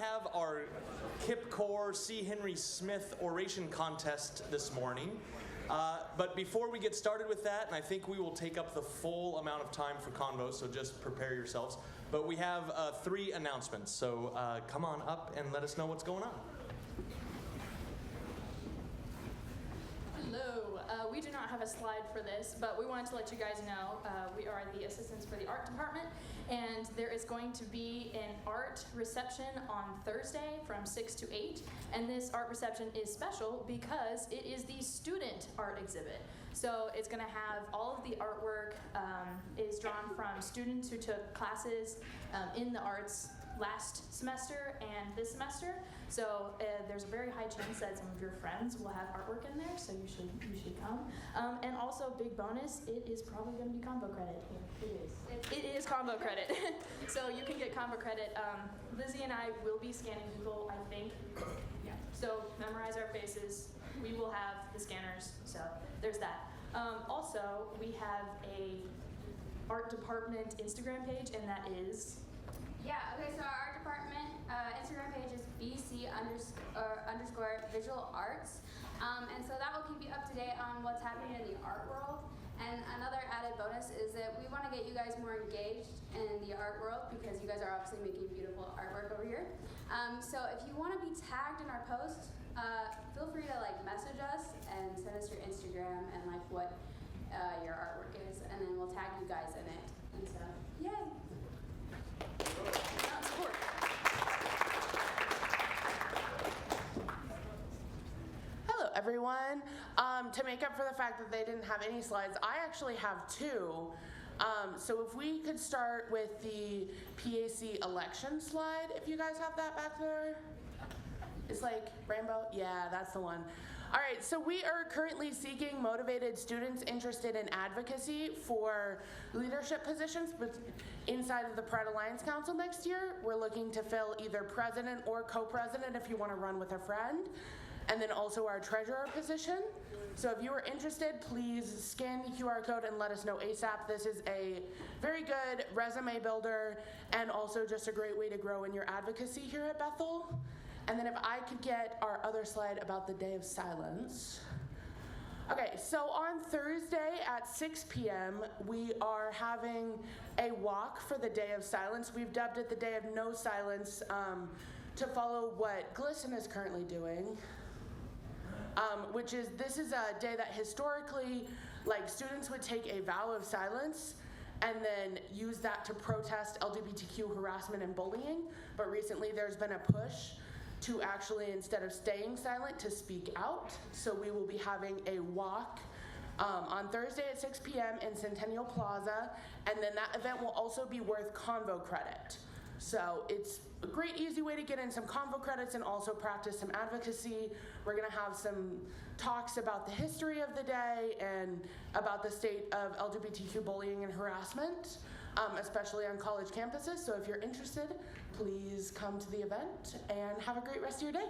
have our Kip Corps C. Henry Smith oration contest this morning. But before we get started with that, and I think we will take up the full amount of time for Convo, so just prepare yourselves. But we have 3 announcements, so come on up and let us know what's going on. Hello. We do not have a slide for this, but we wanted to let you guys know we are the assistants for the art department, and there is going to be an art reception on Thursday from 6 to 8, and this art reception is special because it is the student art exhibit. So it's going to have all of the artwork is drawn from students who took classes in the arts last semester and this semester. So there's a very high chance that some of your friends will have artwork in there, so you should come. And also, big bonus, it is probably going to be combo credit. It is. It is combo credit. So you can get combo credit. Lizzie and I will be scanning people, I think. Yeah. So memorize our faces. We will have the scanners. So there's that. Also, we have a art department Instagram page, and that is... Yeah, okay, so our art department Instagram page is BC_visual arts. And so that will keep you up to date on what's happening in the art world. And another added bonus is that we want to get you guys more engaged in the art world because you guys are obviously making beautiful artwork over here. So if you want to be tagged in our post, feel free to message us and send us your Instagram and what your artwork is, and then we'll tag you guys in it. And so, yay! Hello everyone. To make up for the fact that they didn't have any slides, I actually have 2. So if we could start with the PAC election slide, if you guys have that back there. It's rainbow? Yeah, that's the one. All right, so we are currently seeking motivated students interested in advocacy for leadership positions inside of the Pride Alliance Council next year. We're looking to fill either president or co-president if you want to run with a friend, and then also our treasurer position. So if you are interested, please scan the QR code and let us know ASAP. This is a very good resume builder and also just a great way to grow in your advocacy here at Bethel. And then if I could get our other slide about the Day of Silence. Okay, so on Thursday at 6 p.m., we are having a walk for the Day of Silence. We've dubbed it the Day of No Silence to follow what GLSEN is currently doing, this is a day that historically, students would take a vow of silence and then use that to protest LGBTQ harassment and bullying. But recently there's been a push to actually, instead of staying silent, to speak out. So we will be having a walk on Thursday at 6 p.m. in Centennial Plaza, and then that event will also be worth Convo credit. So it's a great, easy way to get in some Convo credits and also practice some advocacy. We're gonna have some talks about the history of the day and about the state of LGBTQ bullying and harassment, especially on college campuses. So if you're interested, please come to the event and have a great rest of your day.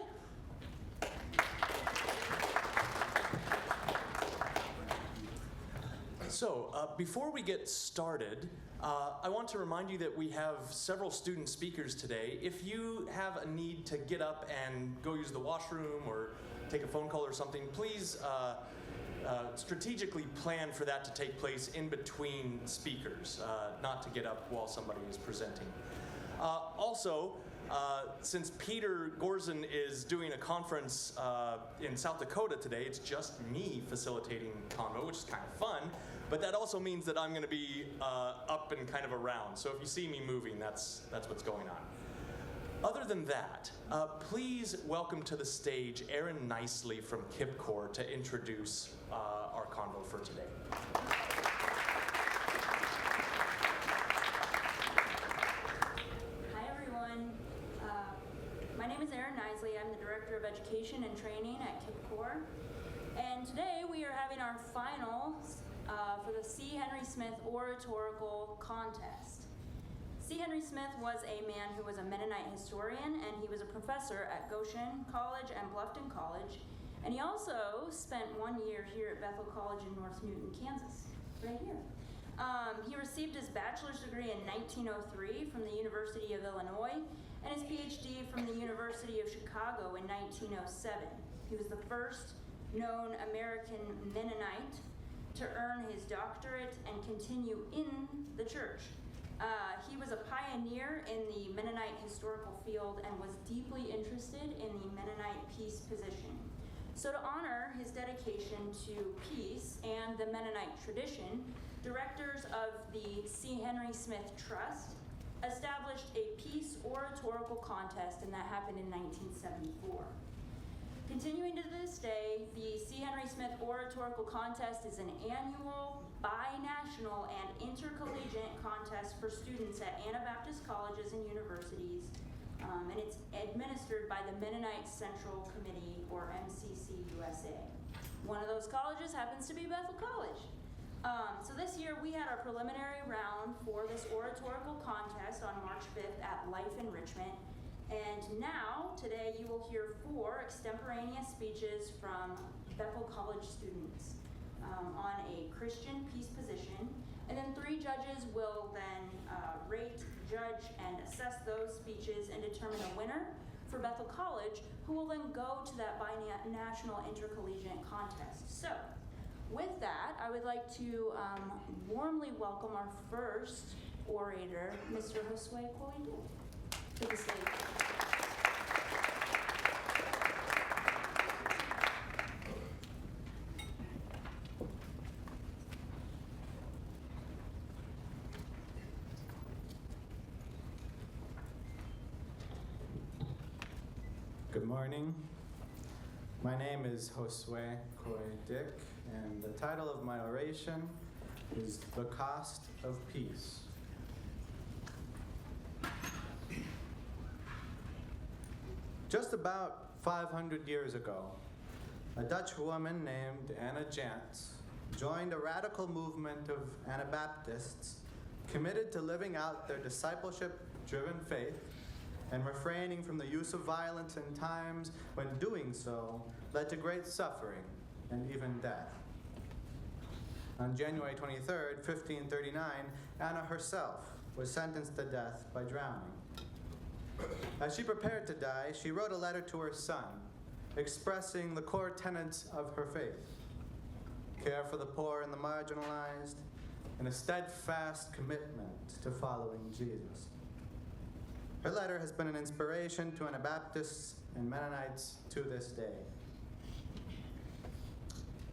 So before we get started, I want to remind you that we have several student speakers today. If you have a need to get up and go use the washroom or take a phone call or something, please strategically plan for that to take place in between speakers, not to get up while somebody is presenting. Since Peter Gorzen is doing a conference in South Dakota today, it's just me facilitating Convo, which is kind of fun, but that also means that I'm going to be up and kind of around. So if you see me moving, that's what's going on. Other than that, please welcome to the stage Aaron Nicely from Kip Corps to introduce our Convo for today. My name is Aaron Nicely. I'm the Director of Education and Training at Kip Corps. And today we are having our finals for the C. Henry Smith Oratorical Contest. C. Henry Smith was a man who was a Mennonite historian, and he was a professor at Goshen College and Bluffton College. And he also spent 1 year here at Bethel College in North Newton, Kansas, right here. He received his bachelor's degree in 1903 from the University of Illinois and his PhD from the University of Chicago in 1907. He was the first known American Mennonite to earn his doctorate and continue in the church. He was a pioneer in the Mennonite historical field and was deeply interested in the Mennonite peace position. So to honor his dedication to peace and the Mennonite tradition, directors of the C. Henry Smith Trust established a peace oratorical contest, and that happened in 1974. Continuing to this day, the C. Henry Smith Oratorical Contest is an annual, bi-national, and intercollegiate contest for students at Anabaptist colleges and universities, and it's administered by the Mennonite Central Committee, or MCC USA. One of those colleges happens to be Bethel College. So this year we had our preliminary round for this oratorical contest on March 5th at Life Enrichment. And now, today, you will hear 4 extemporaneous speeches from Bethel College students on a Christian peace position. And then 3 judges will then rate, judge, and assess those speeches and determine a winner for Bethel College, who will then go to that bi-national intercollegiate contest. So, with that, I would like to warmly welcome our first orator, Mr. Josue Koidu, to the stage. Good morning. My name is Josue Koidu, and the title of my oration is The Cost of Peace. Just about 500 years ago, a Dutch woman named Anna Jantz joined a radical movement of Anabaptists committed to living out their discipleship-driven faith and refraining from the use of violence in times when doing so led to great suffering and even death. On January 23rd, 1539, Anna herself was sentenced to death by drowning. As she prepared to die, she wrote a letter to her son, expressing the core tenets of her faith: care for the poor and the marginalized, and a steadfast commitment to following Jesus. Her letter has been an inspiration to Anabaptists and Mennonites to this day.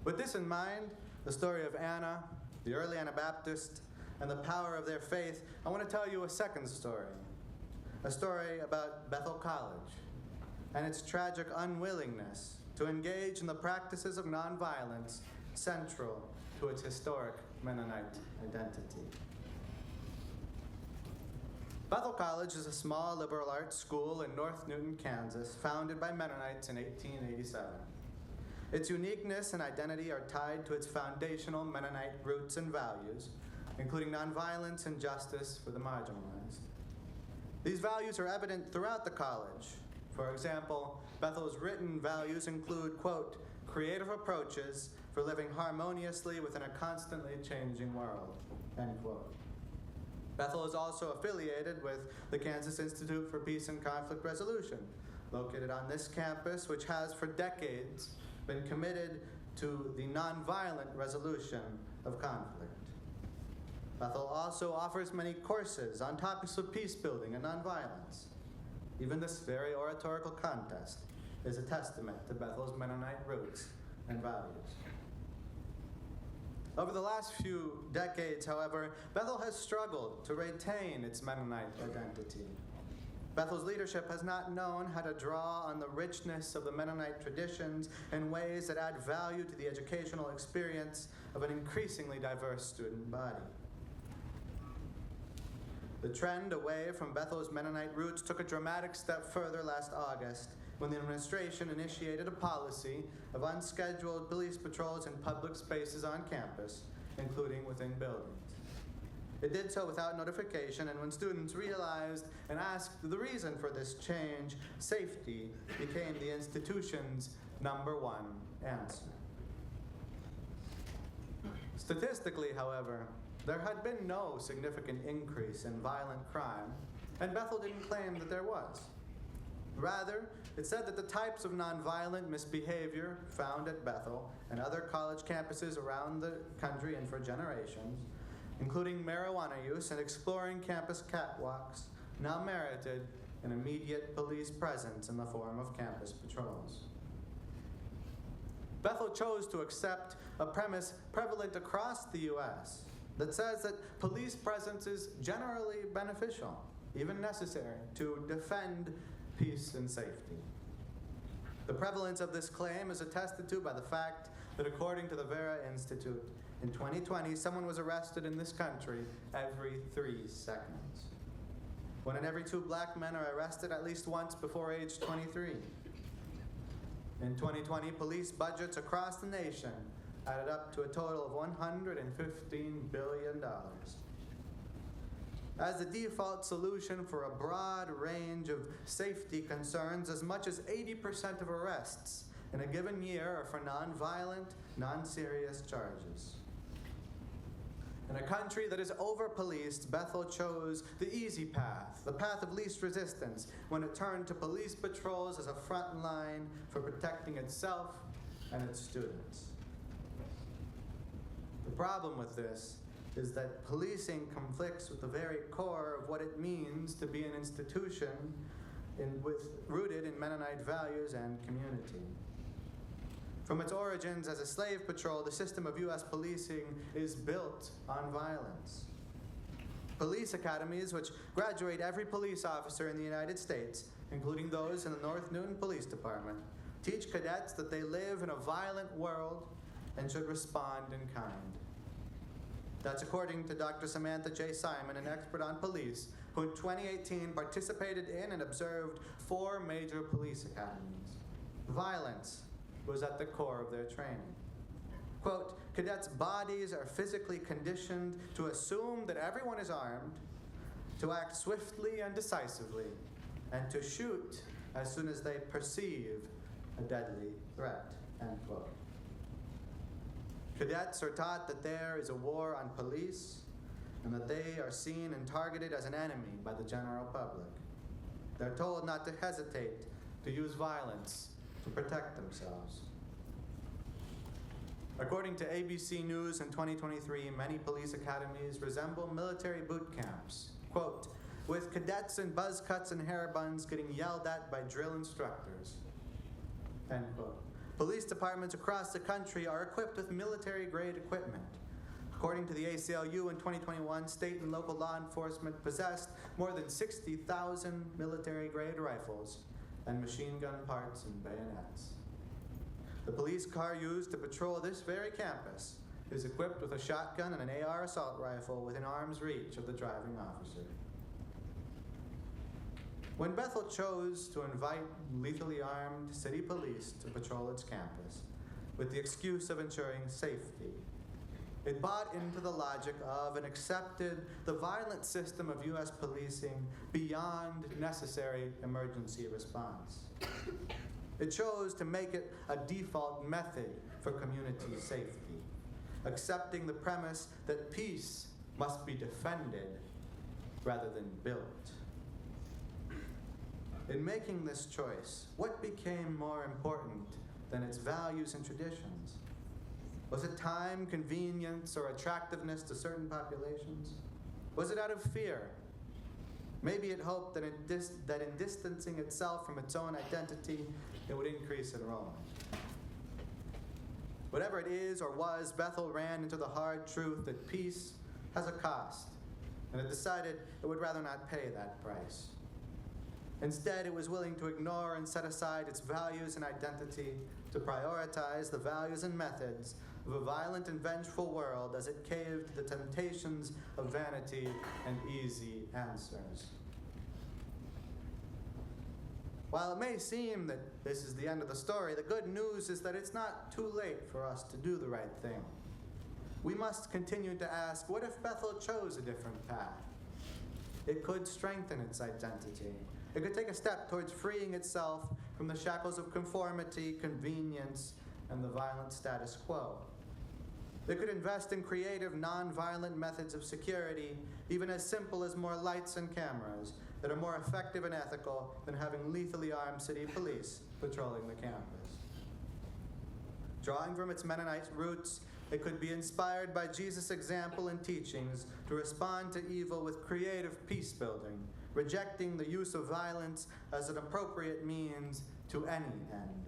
With this in mind, the story of Anna, the early Anabaptist, and the power of their faith, I want to tell you a second story. A story about Bethel College and its tragic unwillingness to engage in the practices of nonviolence central to its historic Mennonite identity. Bethel College is a small liberal arts school in North Newton, Kansas, founded by Mennonites in 1887. Its uniqueness and identity are tied to its foundational Mennonite roots and values, including nonviolence and justice for the marginalized. These values are evident throughout the college. For example, Bethel's written values include, quote, creative approaches for living harmoniously within a constantly changing world, end quote. Bethel is also affiliated with the Kansas Institute for Peace and Conflict Resolution, located on this campus, which has for decades been committed to the nonviolent resolution of conflict. Bethel also offers many courses on topics of peace building and nonviolence. Even this very oratorical contest is a testament to Bethel's Mennonite roots and values. Over the last few decades, however, Bethel has struggled to retain its Mennonite identity. Bethel's leadership has not known how to draw on the richness of the Mennonite traditions in ways that add value to the educational experience of an increasingly diverse student body. The trend away from Bethel's Mennonite roots took a dramatic step further last August when the administration initiated a policy of unscheduled police patrols in public spaces on campus, including within buildings. It did so without notification, and when students realized and asked the reason for this change, safety became the institution's #1 answer. Statistically, however, there had been no significant increase in violent crime, and Bethel didn't claim that there was. Rather, it said that the types of nonviolent misbehavior found at Bethel and other college campuses around the country and for generations, including marijuana use and exploring campus catwalks, now merited an immediate police presence in the form of campus patrols. Bethel chose to accept a premise prevalent across the U.S. that says that police presence is generally beneficial, even necessary, to defend peace and safety. The prevalence of this claim is attested to by the fact that according to the Vera Institute, in 2020, someone was arrested in this country every 3 seconds. 1 in every 2 black men are arrested at least once before age 23. In 2020, police budgets across the nation added up to a total of $115 billion. As the default solution for a broad range of safety concerns, as much as 80% of arrests in a given year are for nonviolent, non-serious charges. In a country that is over-policed, Bethel chose the easy path, the path of least resistance, when it turned to police patrols as a front line for protecting itself and its students. The problem with this is that policing conflicts with the very core of what it means to be an institution rooted in Mennonite values and community. From its origins as a slave patrol, the system of U.S. policing is built on violence. Police academies, which graduate every police officer in the United States, including those in the North Newton Police Department, teach cadets that they live in a violent world and should respond in kind. That's according to Dr. Samantha J. Simon, an expert on police, who in 2018 participated in and observed 4 major police academies. Violence was at the core of their training. Quote, cadets' bodies are physically conditioned to assume that everyone is armed, to act swiftly and decisively, and to shoot as soon as they perceive a deadly threat, end quote. Cadets are taught that there is a war on police and that they are seen and targeted as an enemy by the general public. They're told not to hesitate to use violence to protect themselves. According to ABC News in 2023, many police academies resemble military boot camps. Quote, with cadets in buzz cuts and hair buns getting yelled at by drill instructors. End quote. Police departments across the country are equipped with military-grade equipment. According to the ACLU in 2021, state and local law enforcement possessed more than 60,000 military-grade rifles and machine gun parts and bayonets. The police car used to patrol this very campus is equipped with a shotgun and an AR assault rifle within arm's reach of the driving officer. When Bethel chose to invite lethally armed city police to patrol its campus with the excuse of ensuring safety, it bought into the logic of and accepted the violent system of U.S. policing beyond necessary emergency response. It chose to make it a default method for community safety, accepting the premise that peace must be defended rather than built. In making this choice, what became more important than its values and traditions? Was it time, convenience, or attractiveness to certain populations? Was it out of fear? Maybe it hoped that in distancing itself from its own identity, it would increase enrollment. Whatever it is or was, Bethel ran into the hard truth that peace has a cost, and it decided it would rather not pay that price. Instead, it was willing to ignore and set aside its values and identity to prioritize the values and methods of a violent and vengeful world as it caved to the temptations of vanity and easy answers. While it may seem that this is the end of the story, the good news is that it's not too late for us to do the right thing. We must continue to ask, what if Bethel chose a different path? It could strengthen its identity. It could take a step towards freeing itself from the shackles of conformity, convenience, and the violent status quo. They could invest in creative, non-violent methods of security, even as simple as more lights and cameras, that are more effective and ethical than having lethally armed city police patrolling the campus. Drawing from its Mennonite roots, it could be inspired by Jesus' example and teachings to respond to evil with creative peace building, rejecting the use of violence as an appropriate means to any end.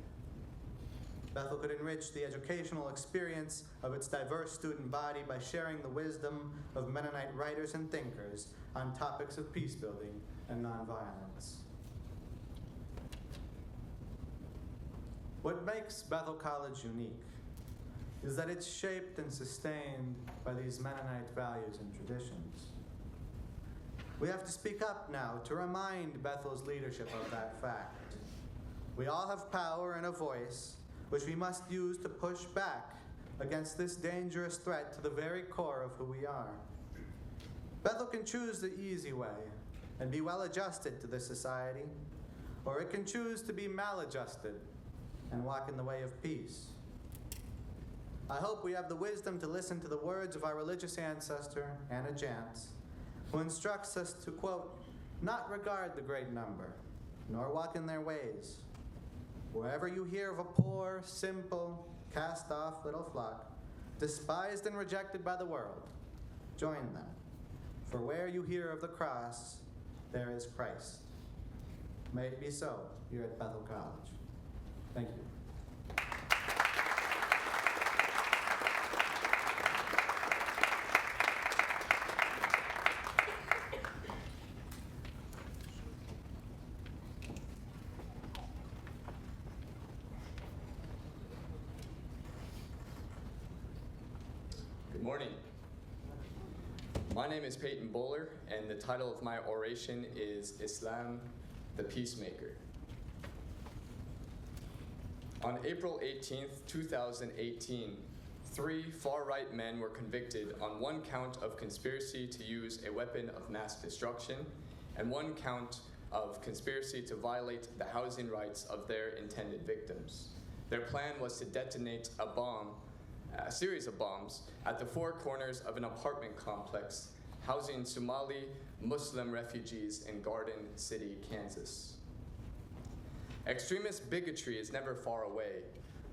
Bethel could enrich the educational experience of its diverse student body by sharing the wisdom of Mennonite writers and thinkers on topics of peace building and nonviolence. What makes Bethel College unique is that it's shaped and sustained by these Mennonite values and traditions. We have to speak up now to remind Bethel's leadership of that fact. We all have power and a voice, which we must use to push back against this dangerous threat to the very core of who we are. Bethel can choose the easy way and be well adjusted to this society, or it can choose to be maladjusted and walk in the way of peace. I hope we have the wisdom to listen to the words of our religious ancestor, Anna Jantz, who instructs us to, quote, not regard the great number, nor walk in their ways. Wherever you hear of a poor, simple, cast-off little flock, despised and rejected by the world, join them. For where you hear of the cross, there is Christ. May it be so here at Bethel College. Thank you. Good morning. My name is Peyton Bowler, and the title of my oration is Islam, the Peacemaker. On April 18th, 2018, 3 far-right men were convicted on 1 count of conspiracy to use a weapon of mass destruction and 1 count of conspiracy to violate the housing rights of their intended victims. Their plan was to detonate a series of bombs at the 4 corners of an apartment complex housing Somali Muslim refugees in Garden City, Kansas. Extremist bigotry is never far away.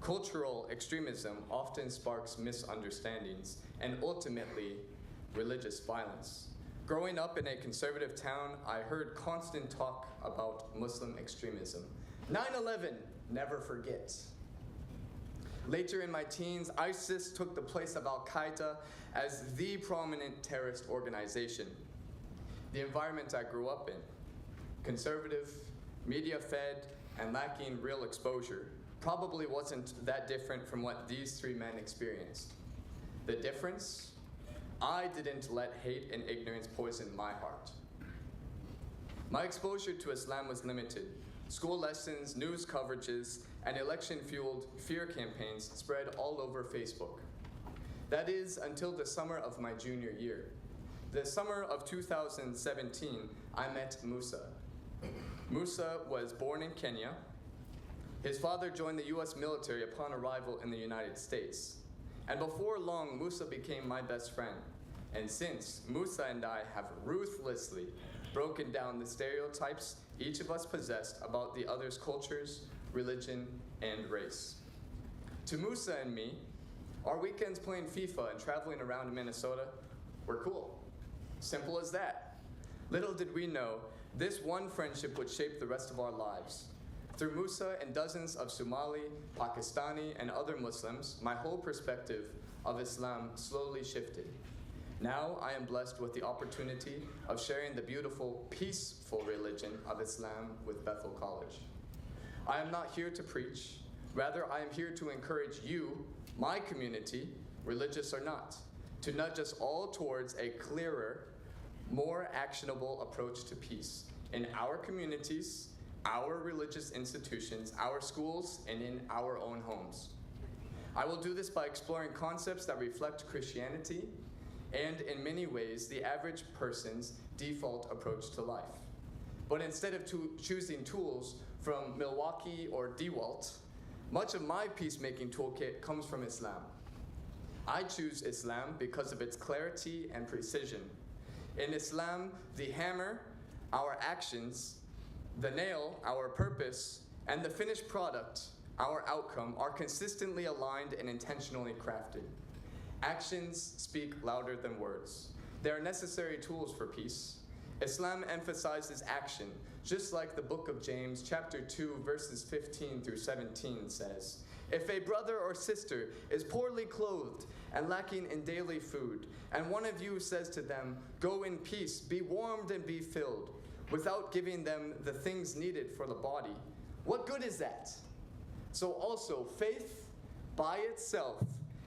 Cultural extremism often sparks misunderstandings and ultimately religious violence. Growing up in a conservative town, I heard constant talk about Muslim extremism. 9/11, never forget. Later in my teens, ISIS took the place of Al-Qaeda as the prominent terrorist organization. The environment I grew up in, conservative, media-fed, and lacking real exposure, probably wasn't that different from what these 3 men experienced. The difference? I didn't let hate and ignorance poison my heart. My exposure to Islam was limited. School lessons, news coverages, and election-fueled fear campaigns spread all over Facebook. That is, until the summer of my junior year. The summer of 2017, I met Musa. Musa was born in Kenya. His father joined the U.S. military upon arrival in the United States. And before long, Musa became my best friend. And since, Musa and I have ruthlessly broken down the stereotypes each of us possessed about the other's cultures, religion, and race. To Musa and me, our weekends playing FIFA and traveling around Minnesota were cool. Simple as that. Little did we know, this one friendship would shape the rest of our lives. Through Musa and dozens of Somali, Pakistani, and other Muslims, my whole perspective of Islam slowly shifted. Now I am blessed with the opportunity of sharing the beautiful, peaceful religion of Islam with Bethel College. I am not here to preach. Rather, I am here to encourage you, my community, religious or not, to nudge us all towards a clearer, more actionable approach to peace in our communities, our religious institutions, our schools, and in our own homes. I will do this by exploring concepts that reflect Christianity and, in many ways, the average person's default approach to life. But instead of choosing tools from Milwaukee or DeWalt, much of my peacemaking toolkit comes from Islam. I choose Islam because of its clarity and precision. In Islam, the hammer, our actions, the nail, our purpose, and the finished product, our outcome, are consistently aligned and intentionally crafted. Actions speak louder than words. They are necessary tools for peace. Islam emphasizes action, just like the book of James, chapter 2, verses 15 through 17 says, "If a brother or sister is poorly clothed and lacking in daily food, and one of you says to them, 'Go in peace, be warmed and be filled,' without giving them the things needed for the body, what good is that? So also, faith by itself,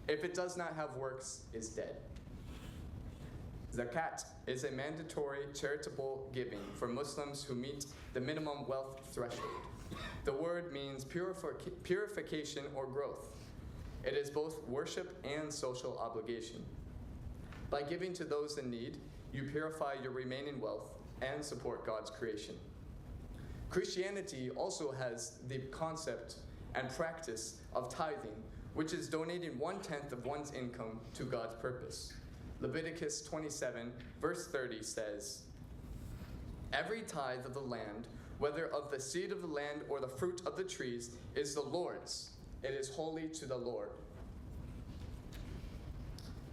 if it does not have works, is dead." Zakat is a mandatory charitable giving for Muslims who meet the minimum wealth threshold. The word means purification or growth. It is both worship and social obligation. By giving to those in need, you purify your remaining wealth and support God's creation. Christianity also has the concept and practice of tithing, which is donating 1/10 of one's income to God's purpose. Leviticus 27, verse 30 says, "Every tithe of the land, whether of the seed of the land or the fruit of the trees, is the Lord's. It is holy to the Lord."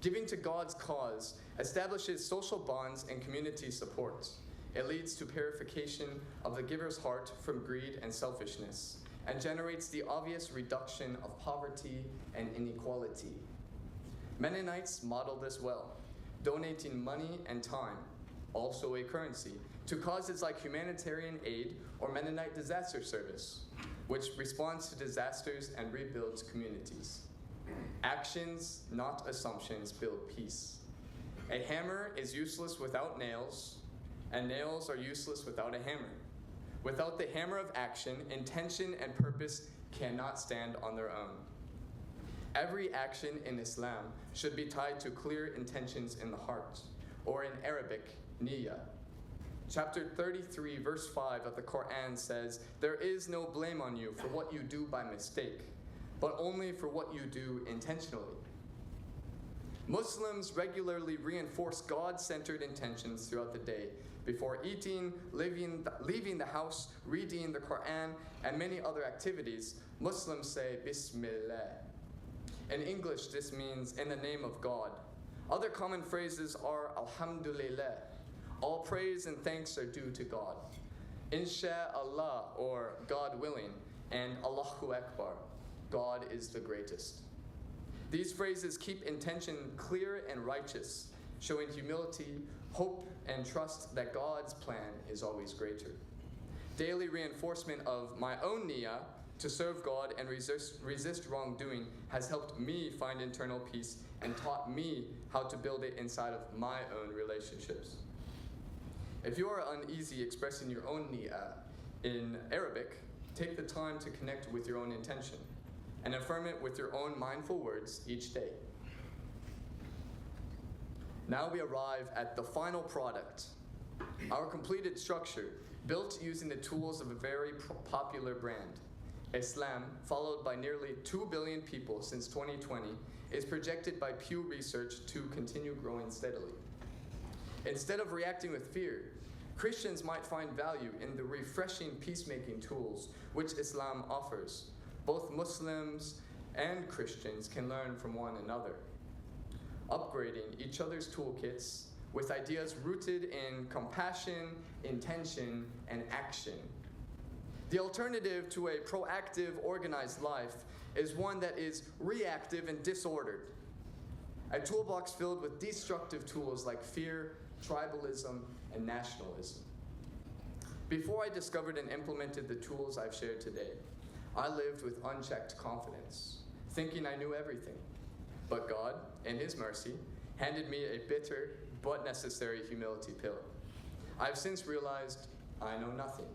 Giving to God's cause establishes social bonds and community support. It leads to purification of the giver's heart from greed and selfishness, and generates the obvious reduction of poverty and inequality. Mennonites model this well, donating money and time, also a currency, to causes like humanitarian aid or Mennonite Disaster Service, which responds to disasters and rebuilds communities. Actions, not assumptions, build peace. A hammer is useless without nails, and nails are useless without a hammer. Without the hammer of action, intention and purpose cannot stand on their own. Every action in Islam should be tied to clear intentions in the heart, or in Arabic, niyyah. Chapter 33, verse 5 of the Quran says, "There is no blame on you for what you do by mistake, but only for what you do intentionally." Muslims regularly reinforce God-centered intentions throughout the day, before eating, leaving the house, reading the Quran, and many other activities. Muslims say Bismillah. In English, this means in the name of God. Other common phrases are Alhamdulillah. All praise and thanks are due to God. Insha'Allah, or God willing, and Allahu Akbar, God is the greatest. These phrases keep intention clear and righteous, showing humility, hope, and trust that God's plan is always greater. Daily reinforcement of my own niyyah to serve God and resist wrongdoing has helped me find internal peace and taught me how to build it inside of my own relationships. If you are uneasy expressing your own niyyah in Arabic, take the time to connect with your own intention and affirm it with your own mindful words each day. Now we arrive at the final product, our completed structure, built using the tools of a very popular brand. Islam, followed by nearly 2 billion people since 2020, is projected by Pew Research to continue growing steadily. Instead of reacting with fear, Christians might find value in the refreshing peacemaking tools which Islam offers. Both Muslims and Christians can learn from one another, upgrading each other's toolkits with ideas rooted in compassion, intention, and action. The alternative to a proactive, organized life is one that is reactive and disordered. A toolbox filled with destructive tools like fear, tribalism, and nationalism. Before I discovered and implemented the tools I've shared today, I lived with unchecked confidence, thinking I knew everything. But God, in His mercy, handed me a bitter but necessary humility pill. I've since realized I know nothing.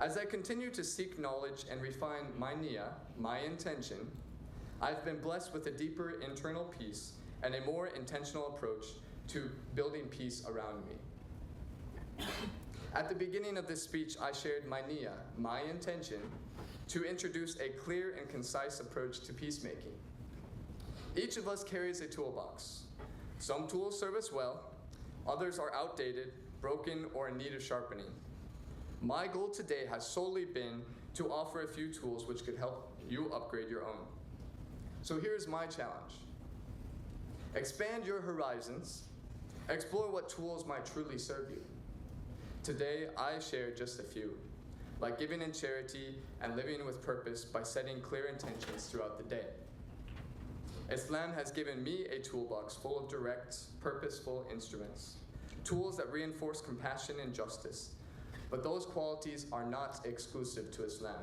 As I continue to seek knowledge and refine my niyyah, my intention, I've been blessed with a deeper internal peace and a more intentional approach to building peace around me. At the beginning of this speech, I shared my niyyah, my intention, to introduce a clear and concise approach to peacemaking. Each of us carries a toolbox. Some tools serve us well, others are outdated, broken, or in need of sharpening. My goal today has solely been to offer a few tools which could help you upgrade your own. So here's my challenge. Expand your horizons. Explore what tools might truly serve you. Today, I share just a few, like giving in charity and living with purpose by setting clear intentions throughout the day. Islam has given me a toolbox full of direct, purposeful instruments, tools that reinforce compassion and justice. But those qualities are not exclusive to Islam.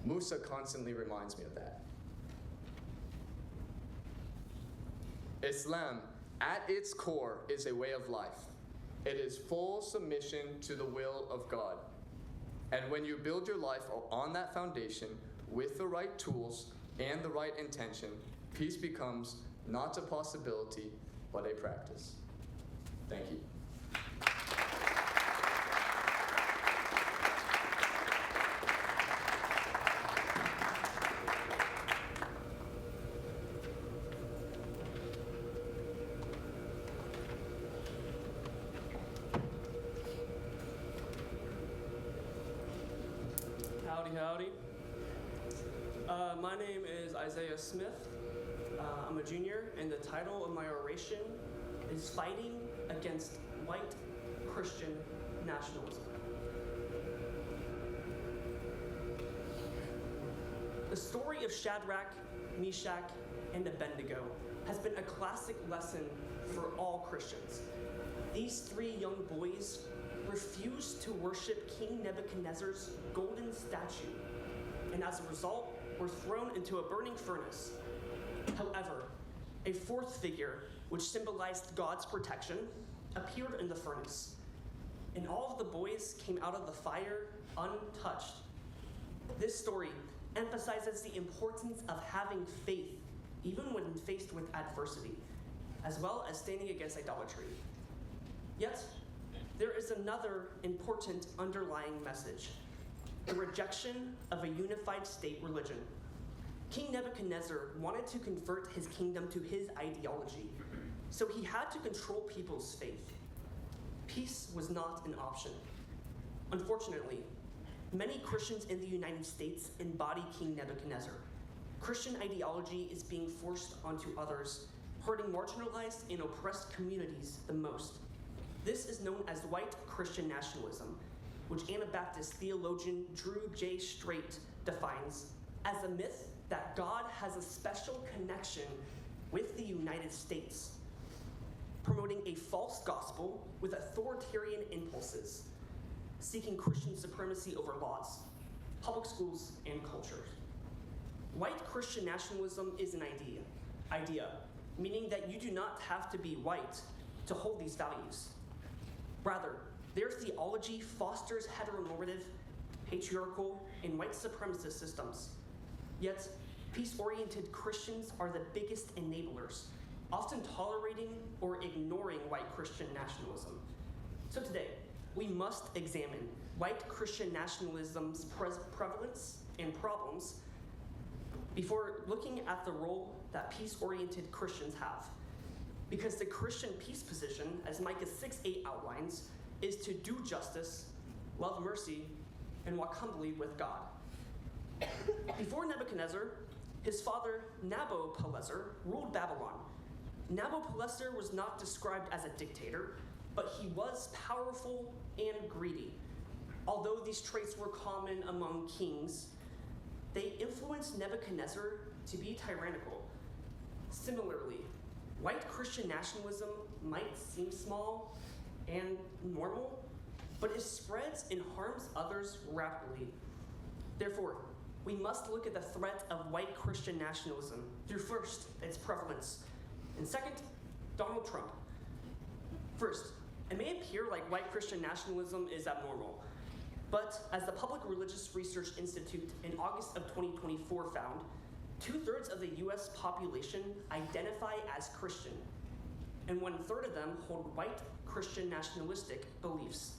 Musa constantly reminds me of that. Islam, at its core, is a way of life. It is full submission to the will of God. And when you build your life on that foundation with the right tools and the right intention, peace becomes not a possibility, but a practice. Thank you. Howdy, howdy. My name is Isaiah Smith. I'm a junior, and the title of my oration is Fighting Against White Christian Nationalism. The story of Shadrach, Meshach, and Abednego has been a classic lesson for all Christians. These three young boys refused to worship King Nebuchadnezzar's golden statue, and as a result, were thrown into a burning furnace. However, a fourth figure, which symbolized God's protection, appeared in the furnace, and all of the boys came out of the fire untouched. This story emphasizes the importance of having faith, even when faced with adversity, as well as standing against idolatry. Yet, there is another important underlying message: the rejection of a unified state religion. King Nebuchadnezzar wanted to convert his kingdom to his ideology, so he had to control people's faith. Peace was not an option. Unfortunately, many Christians in the United States embody King Nebuchadnezzar. Christian ideology is being forced onto others, hurting marginalized and oppressed communities the most. This is known as white Christian nationalism, which Anabaptist theologian Drew J. Strait defines as a myth that God has a special connection with the United States, promoting a false gospel with authoritarian impulses, seeking Christian supremacy over laws, public schools, and culture. White Christian nationalism is an idea, meaning that you do not have to be white to hold these values. Rather, their theology fosters heteronormative, patriarchal, and white supremacist systems. Yet, peace-oriented Christians are the biggest enablers, often tolerating or ignoring white Christian nationalism. So today, we must examine white Christian nationalism's prevalence and problems before looking at the role that peace-oriented Christians have. Because the Christian peace position, as Micah 6:8 outlines, is to do justice, love mercy, and walk humbly with God. Before Nebuchadnezzar, his father Nabopolassar ruled Babylon. Nabopolassar was not described as a dictator, but he was powerful and greedy. Although these traits were common among kings, they influenced Nebuchadnezzar to be tyrannical. Similarly, white Christian nationalism might seem small and normal, but it spreads and harms others rapidly. Therefore, we must look at the threat of white Christian nationalism through first, its prevalence, and second, Donald Trump. First, it may appear like white Christian nationalism is abnormal, but as the Public Religious Research Institute in August of 2024 found, 2/3 of the US population identify as Christian, and 1/3 of them hold white Christian nationalistic beliefs.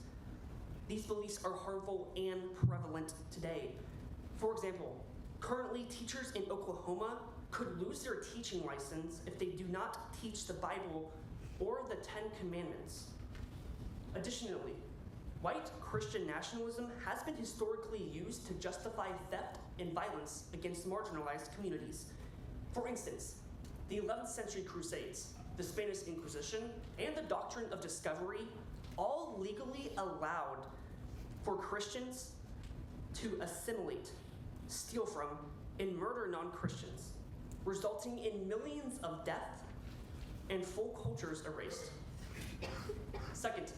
These beliefs are harmful and prevalent today. For example, currently teachers in Oklahoma could lose their teaching license if they do not teach the Bible or the Ten Commandments. Additionally, white Christian nationalism has been historically used to justify theft and violence against marginalized communities. For instance, the 11th century Crusades, the Spanish Inquisition, and the doctrine of discovery all legally allowed for Christians to assimilate, steal from, and murder non-Christians, resulting in millions of deaths and full cultures erased. Second,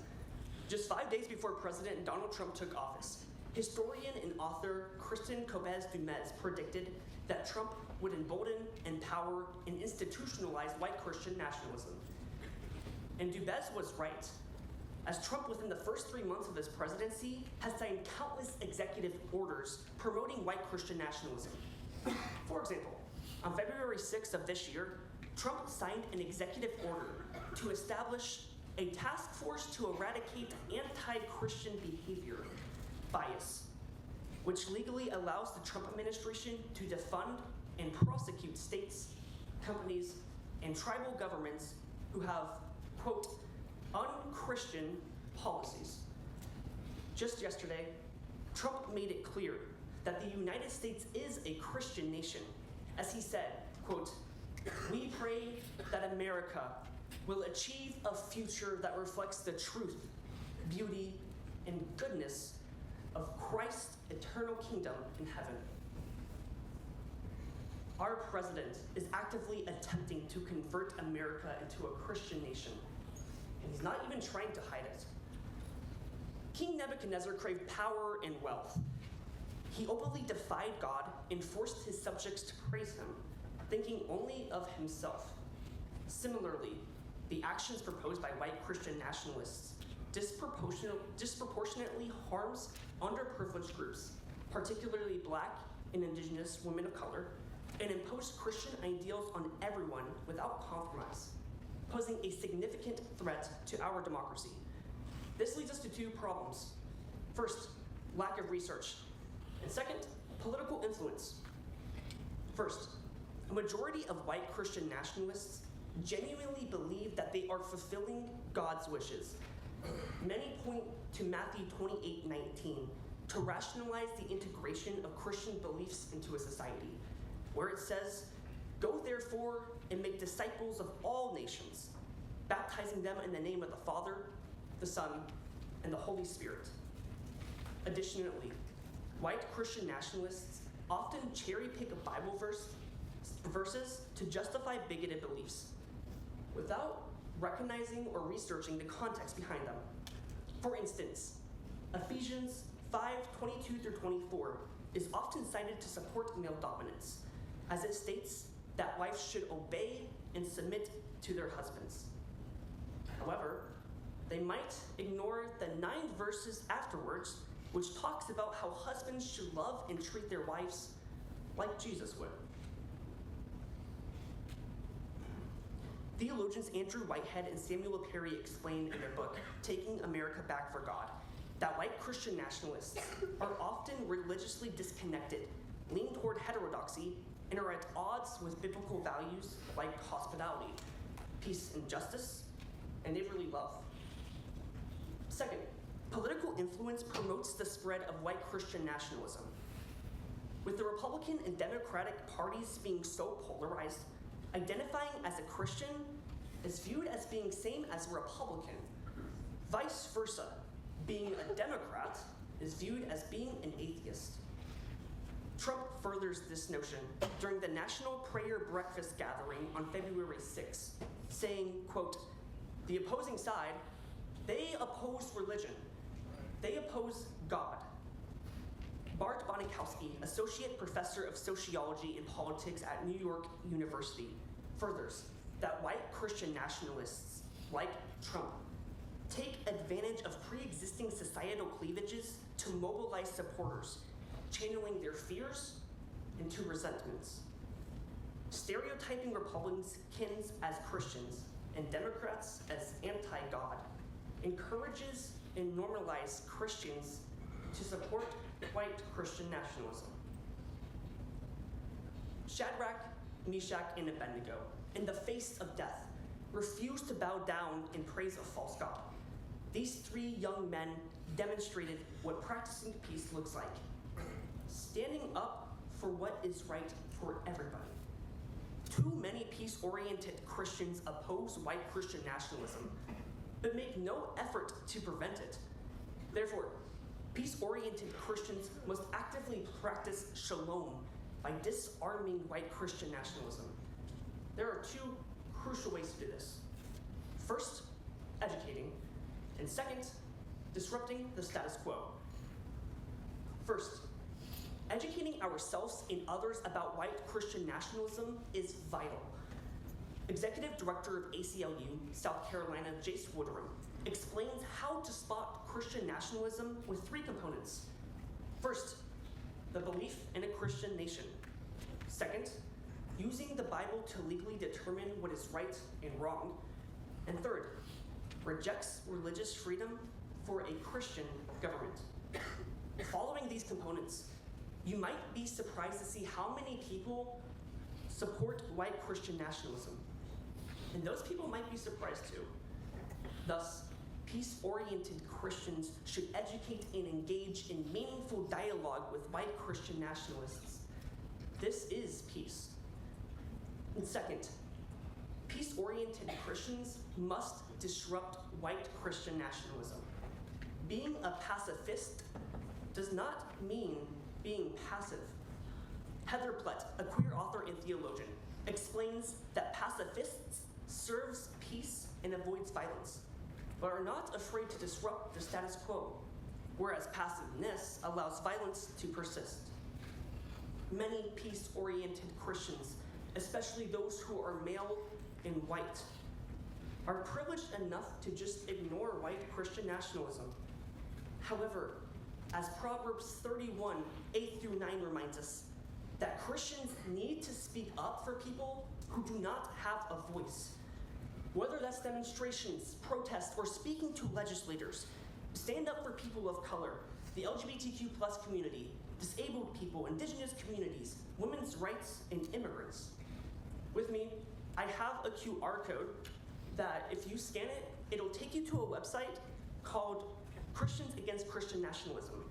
just 5 days before President Donald Trump took office, historian and author Kristen Cobes-Dumez predicted that Trump would embolden, empower, and institutionalize white Christian nationalism. And Dumez was right, as Trump within the first 3 months of his presidency has signed countless executive orders promoting white Christian nationalism. For example, on February 6th of this year, Trump signed an executive order to establish a task force to eradicate anti-Christian behavior bias, which legally allows the Trump administration to defund and prosecute states, companies, and tribal governments who have, quote, un-Christian policies. Just yesterday, Trump made it clear that the United States is a Christian nation, as he said, quote, "We pray that America will achieve a future that reflects the truth, beauty, and goodness of Christ's eternal kingdom in heaven." Our president is actively attempting to convert America into a Christian nation, and he's not even trying to hide it. King Nebuchadnezzar craved power and wealth. He openly defied God and forced his subjects to praise him, thinking only of himself. Similarly, the actions proposed by white Christian nationalists disproportionately harms underprivileged groups, particularly Black and Indigenous women of color, and impose Christian ideals on everyone without compromise, posing a significant threat to our democracy. This leads us to two problems. First, lack of research, and second, political influence. First, a majority of white Christian nationalists genuinely believe that they are fulfilling God's wishes. Many point to Matthew 28:19 to rationalize the integration of Christian beliefs into a society, where it says, "Go therefore and make disciples of all nations, baptizing them in the name of the Father, the Son, and the Holy Spirit." Additionally, white Christian nationalists often cherry-pick a Bible verses to justify bigoted beliefs, without recognizing or researching the context behind them. For instance, Ephesians 5:22-24 is often cited to support male dominance, as it states that wives should obey and submit to their husbands. However, they might ignore the 9 verses afterwards, which talks about how husbands should love and treat their wives like Jesus would. Theologians Andrew Whitehead and Samuel Perry explain in their book, Taking America Back for God, that white Christian nationalists are often religiously disconnected, lean toward heterodoxy, and are at odds with biblical values like hospitality, peace and justice, and neighborly love. Second, political influence promotes the spread of white Christian nationalism. With the Republican and Democratic parties being so polarized, identifying as a Christian is viewed as being same as a Republican. Vice versa, being a Democrat is viewed as being an atheist. Trump furthers this notion during the National Prayer Breakfast gathering on February 6th, saying, quote, "The opposing side, they oppose religion. They oppose God." Bart Bonikowski, Associate Professor of Sociology and Politics at New York University, furthers that white Christian nationalists, like Trump, take advantage of pre-existing societal cleavages to mobilize supporters, channeling their fears into resentments. Stereotyping Republicans as Christians and Democrats as anti-God encourages and normalizes Christians to support white Christian nationalism. Shadrach, Meshach, and Abednego, in the face of death, refused to bow down in praise of false god. These three young men demonstrated what practicing peace looks like. Standing up for what is right for everybody. Too many peace-oriented Christians oppose white Christian nationalism, but make no effort to prevent it. Therefore, peace-oriented Christians must actively practice shalom by disarming white Christian nationalism. There are two crucial ways to do this. First, educating, and second, disrupting the status quo. First, educating ourselves and others about white Christian nationalism is vital. Executive Director of ACLU, South Carolina, Jace Woodrum, explains how to spot Christian nationalism with three components. First, the belief in a Christian nation. Second, using the Bible to legally determine what is right and wrong. And third, rejects religious freedom for a Christian government. Following these components, you might be surprised to see how many people support white Christian nationalism. And those people might be surprised too. Thus, peace-oriented Christians should educate and engage in meaningful dialogue with white Christian nationalists. This is peace. And second, peace-oriented Christians must disrupt white Christian nationalism. Being a pacifist does not mean being passive. Heather Plett, a queer author and theologian, explains that pacifists serves peace and avoids violence, but are not afraid to disrupt the status quo, whereas passiveness allows violence to persist. Many peace-oriented Christians, especially those who are male and white, are privileged enough to just ignore white Christian nationalism. However, as Proverbs 31, 8 through 9 reminds us, that Christians need to speak up for people who do not have a voice. Whether that's demonstrations, protests, or speaking to legislators, stand up for people of color, the LGBTQ+ community, disabled people, indigenous communities, women's rights, and immigrants. With me, I have a QR code that if you scan it, it'll take you to a website called Christians Against Christian Nationalism,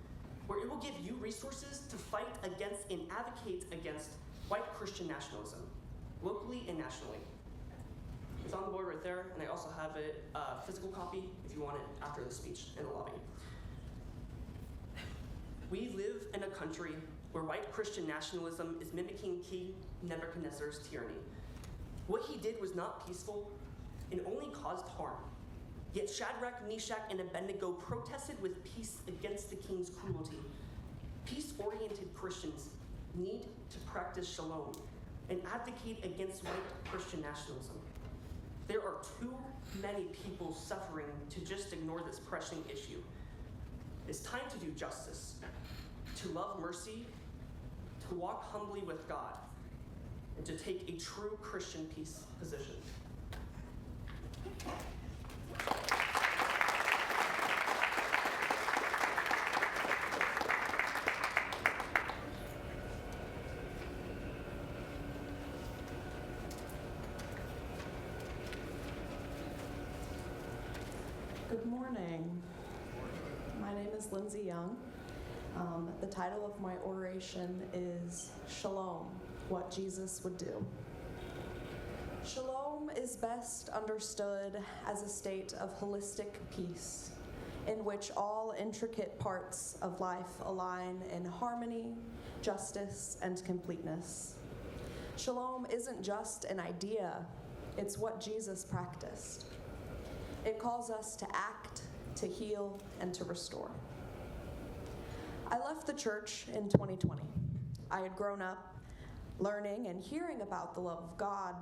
where it will give you resources to fight against and advocate against white Christian nationalism, locally and nationally. It's on the board right there, and I also have a physical copy if you want it after the speech in the lobby. We live in a country where white Christian nationalism is mimicking King Nebuchadnezzar's tyranny. What he did was not peaceful and only caused harm. Yet Shadrach, Meshach, and Abednego protested with peace against the king's cruelty. Peace-oriented Christians need to practice shalom and advocate against white Christian nationalism. There are too many people suffering to just ignore this pressing issue. It's time to do justice, to love mercy, to walk humbly with God, and to take a true Christian peace position. Good morning. My name is Lindsay Young. The title of my oration is Shalom, What Jesus Would Do. Shalom is best understood as a state of holistic peace, in which all intricate parts of life align in harmony, justice, and completeness. Shalom isn't just an idea, it's what Jesus practiced. It calls us to act, to heal, and to restore. I left the church in 2020. I had grown up learning and hearing about the love of God,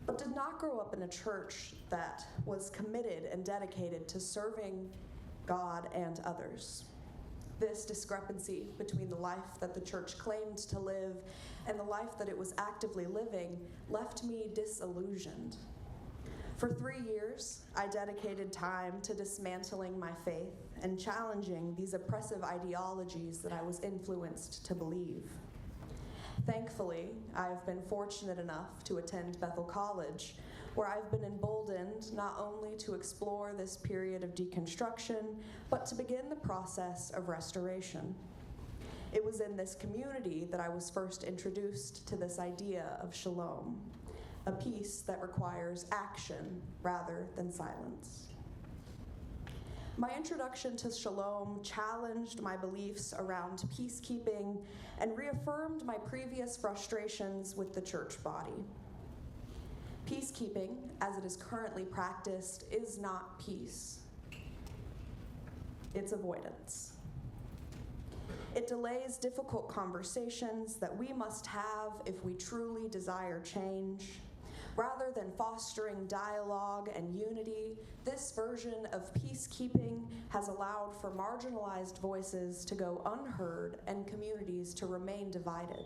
but did not grow up in a church that was committed and dedicated to serving God and others. This discrepancy between the life that the church claimed to live and the life that it was actively living left me disillusioned. For 3 years, I dedicated time to dismantling my faith and challenging these oppressive ideologies that I was influenced to believe. Thankfully, I've been fortunate enough to attend Bethel College, where I've been emboldened not only to explore this period of deconstruction, but to begin the process of restoration. It was in this community that I was first introduced to this idea of shalom, a peace that requires action rather than silence. My introduction to shalom challenged my beliefs around peacekeeping and reaffirmed my previous frustrations with the church body. Peacekeeping, as it is currently practiced, is not peace. It's avoidance. It delays difficult conversations that we must have if we truly desire change. Rather than fostering dialogue and unity, this version of peacekeeping has allowed for marginalized voices to go unheard and communities to remain divided.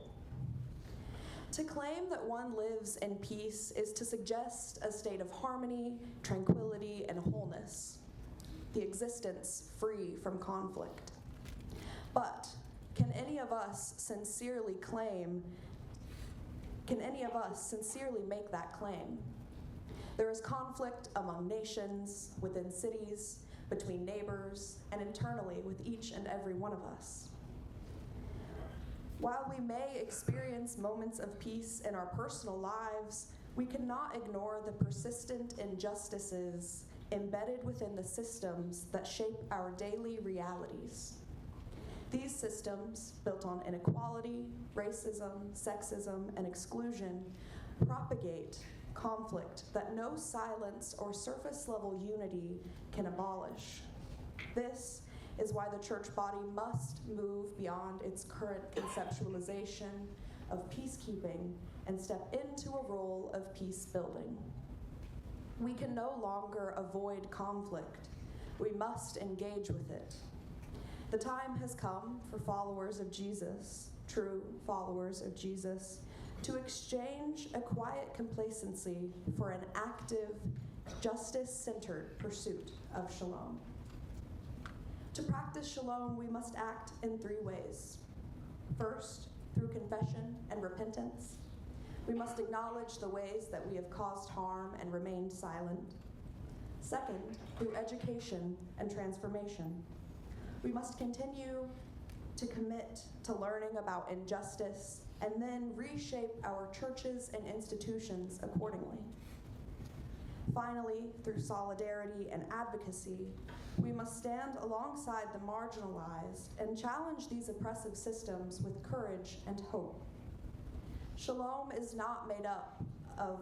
To claim that one lives in peace is to suggest a state of harmony, tranquility, and wholeness, the existence free from conflict. But can any of us sincerely make that claim? There is conflict among nations, within cities, between neighbors, and internally with each and every one of us. While we may experience moments of peace in our personal lives, we cannot ignore the persistent injustices embedded within the systems that shape our daily realities. These systems, built on inequality, racism, sexism, and exclusion, propagate conflict that no silence or surface-level unity can abolish. This is why the church body must move beyond its current conceptualization of peacekeeping and step into a role of peace building. We can no longer avoid conflict. We must engage with it. The time has come for followers of Jesus, true followers of Jesus, to exchange a quiet complacency for an active, justice-centered pursuit of shalom. To practice shalom, we must act in three ways. First, through confession and repentance. We must acknowledge the ways that we have caused harm and remained silent. Second, through education and transformation. We must continue to commit to learning about injustice and then reshape our churches and institutions accordingly. Finally, through solidarity and advocacy, we must stand alongside the marginalized and challenge these oppressive systems with courage and hope. Shalom is not made up of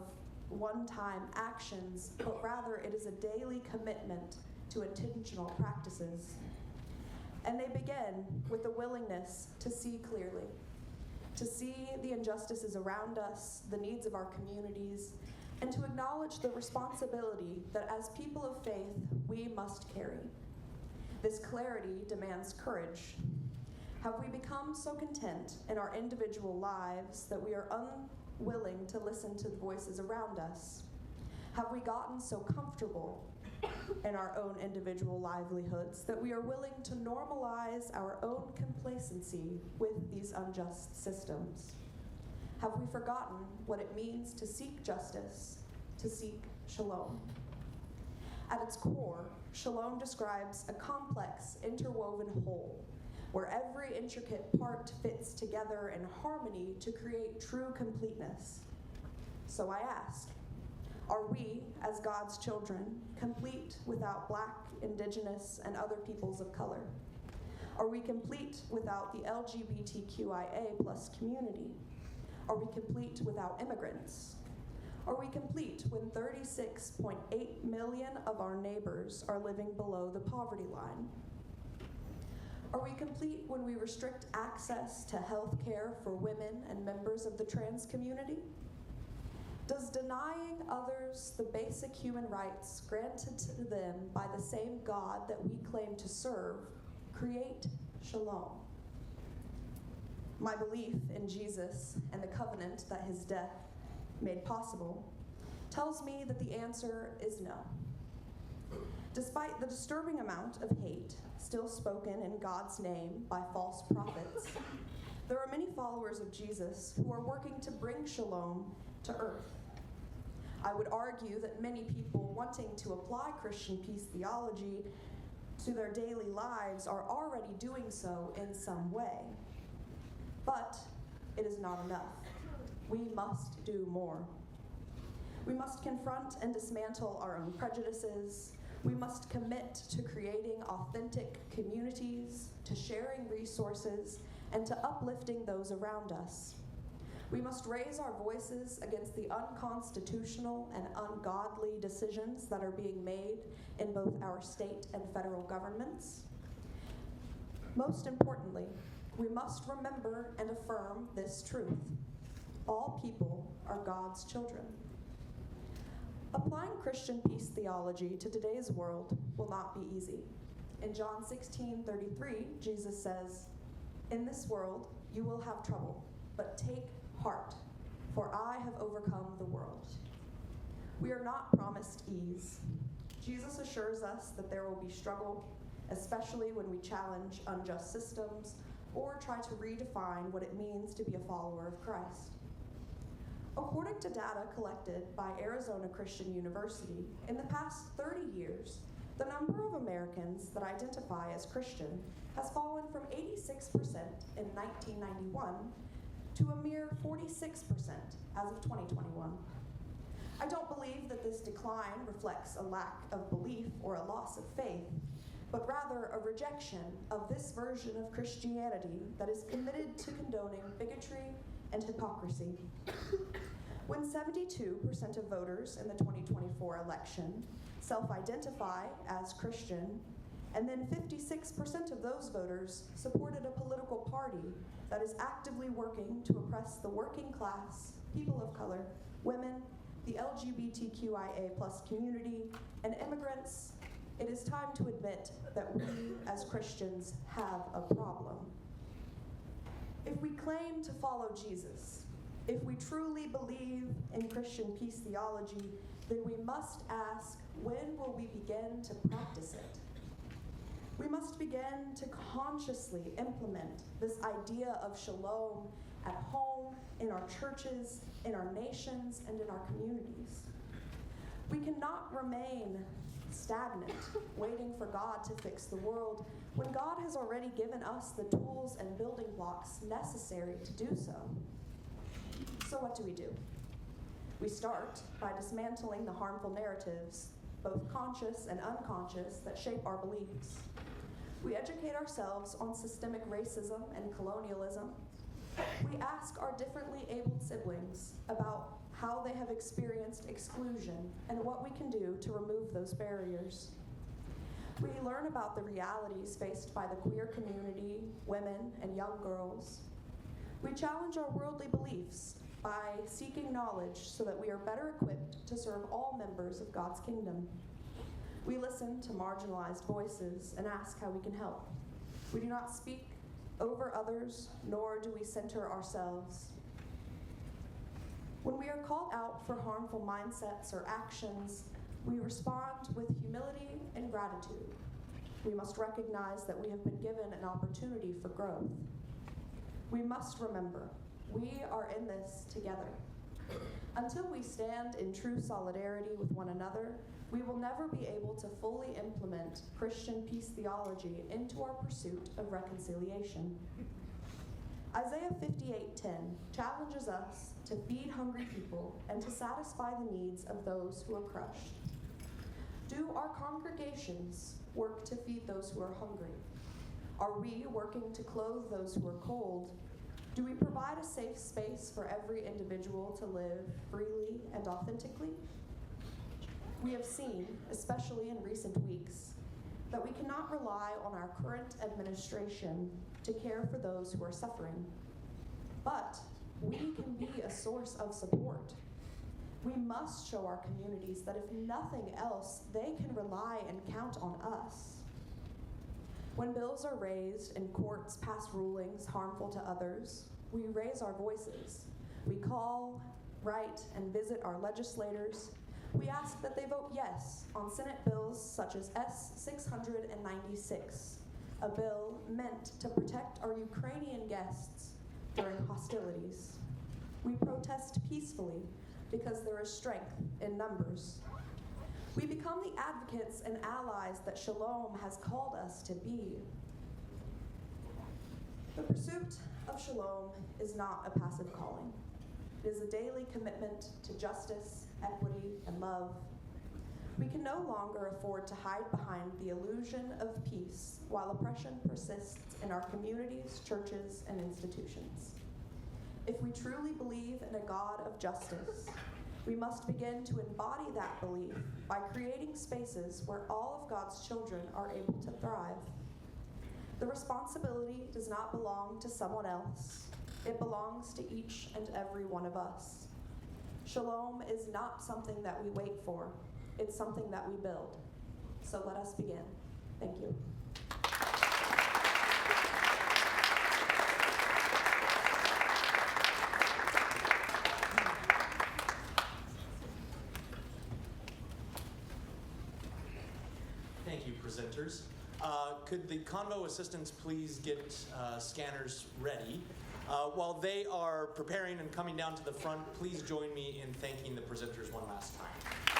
one-time actions, but rather it is a daily commitment to intentional practices. And they begin with the willingness to see clearly, to see the injustices around us, the needs of our communities, and to acknowledge the responsibility that as people of faith, we must carry. This clarity demands courage. Have we become so content in our individual lives that we are unwilling to listen to the voices around us? Have we gotten so comfortable in our own individual livelihoods that we are willing to normalize our own complacency with these unjust systems? Have we forgotten what it means to seek justice, to seek shalom? At its core, shalom describes a complex, interwoven whole, where every intricate part fits together in harmony to create true completeness. So I ask, are we, as God's children, complete without Black, Indigenous, and other peoples of color? Are we complete without the LGBTQIA+ community? Are we complete without immigrants? Are we complete when 36.8 million of our neighbors are living below the poverty line? Are we complete when we restrict access to health care for women and members of the trans community? Does denying others the basic human rights granted to them by the same God that we claim to serve create shalom? My belief in Jesus and the covenant that his death made possible tells me that the answer is no. Despite the disturbing amount of hate still spoken in God's name by false prophets, There are many followers of Jesus who are working to bring shalom to earth. I would argue that many people wanting to apply Christian peace theology to their daily lives are already doing so in some way. But it is not enough. We must do more. We must confront and dismantle our own prejudices. We must commit to creating authentic communities, to sharing resources, and to uplifting those around us. We must raise our voices against the unconstitutional and ungodly decisions that are being made in both our state and federal governments. Most importantly, we must remember and affirm this truth. All people are God's children. Applying Christian peace theology to today's world will not be easy. In John 16:33, Jesus says, "In this world you will have trouble, but take heart, for I have overcome the world." We are not promised ease. Jesus assures us that there will be struggle, especially when we challenge unjust systems or try to redefine what it means to be a follower of Christ. According to data collected by Arizona Christian University, in the past 30 years, the number of Americans that identify as Christian has fallen from 86% in 1991 to a mere 46% as of 2021. I don't believe that this decline reflects a lack of belief or a loss of faith, but rather a rejection of this version of Christianity that is committed to condoning bigotry and hypocrisy. When 72% of voters in the 2024 election self-identify as Christian, and then 56% of those voters supported a political party that is actively working to oppress the working class, people of color, women, the LGBTQIA+ community, and immigrants, it is time to admit that we as Christians have a problem. If we claim to follow Jesus, if we truly believe in Christian peace theology, then we must ask, when will we begin to practice it? We must begin to consciously implement this idea of shalom at home, in our churches, in our nations, and in our communities. We cannot remain stagnant, waiting for God to fix the world, when God has already given us the tools and building blocks necessary to do so. So what do? We start by dismantling the harmful narratives, both conscious and unconscious, that shape our beliefs. We educate ourselves on systemic racism and colonialism. We ask our differently abled siblings about how they have experienced exclusion and what we can do to remove those barriers. We learn about the realities faced by the queer community, women, and young girls. We challenge our worldly beliefs by seeking knowledge so that we are better equipped to serve all members of God's kingdom. We listen to marginalized voices and ask how we can help. We do not speak over others, nor do we center ourselves. When we are called out for harmful mindsets or actions, we respond with humility and gratitude. We must recognize that we have been given an opportunity for growth. We must remember, we are in this together. Until we stand in true solidarity with one another, we will never be able to fully implement Christian peace theology into our pursuit of reconciliation. Isaiah 58:10 challenges us to feed hungry people and to satisfy the needs of those who are crushed. Do our congregations work to feed those who are hungry? Are we working to clothe those who are cold? Do we provide a safe space for every individual to live freely and authentically? We have seen, especially in recent weeks, that we cannot rely on our current administration to care for those who are suffering. But we can be a source of support. We must show our communities that if nothing else, they can rely and count on us. When bills are raised and courts pass rulings harmful to others, we raise our voices. We call, write, and visit our legislators. We ask that they vote yes on Senate bills such as S-696, a bill meant to protect our Ukrainian guests during hostilities. We protest peacefully because there is strength in numbers. We become the advocates and allies that Shalom has called us to be. The pursuit of Shalom is not a passive calling. It is a daily commitment to justice, equity, and love. We can no longer afford to hide behind the illusion of peace while oppression persists in our communities, churches, and institutions. If we truly believe in a God of justice, we must begin to embody that belief by creating spaces where all of God's children are able to thrive. The responsibility does not belong to someone else. It belongs to each and every one of us. Shalom is not something that we wait for. It's something that we build. So let us begin. Thank you. Thank you, presenters. Could the Convo assistants please get scanners ready? While they are preparing and coming down to the front, please join me in thanking the presenters one last time.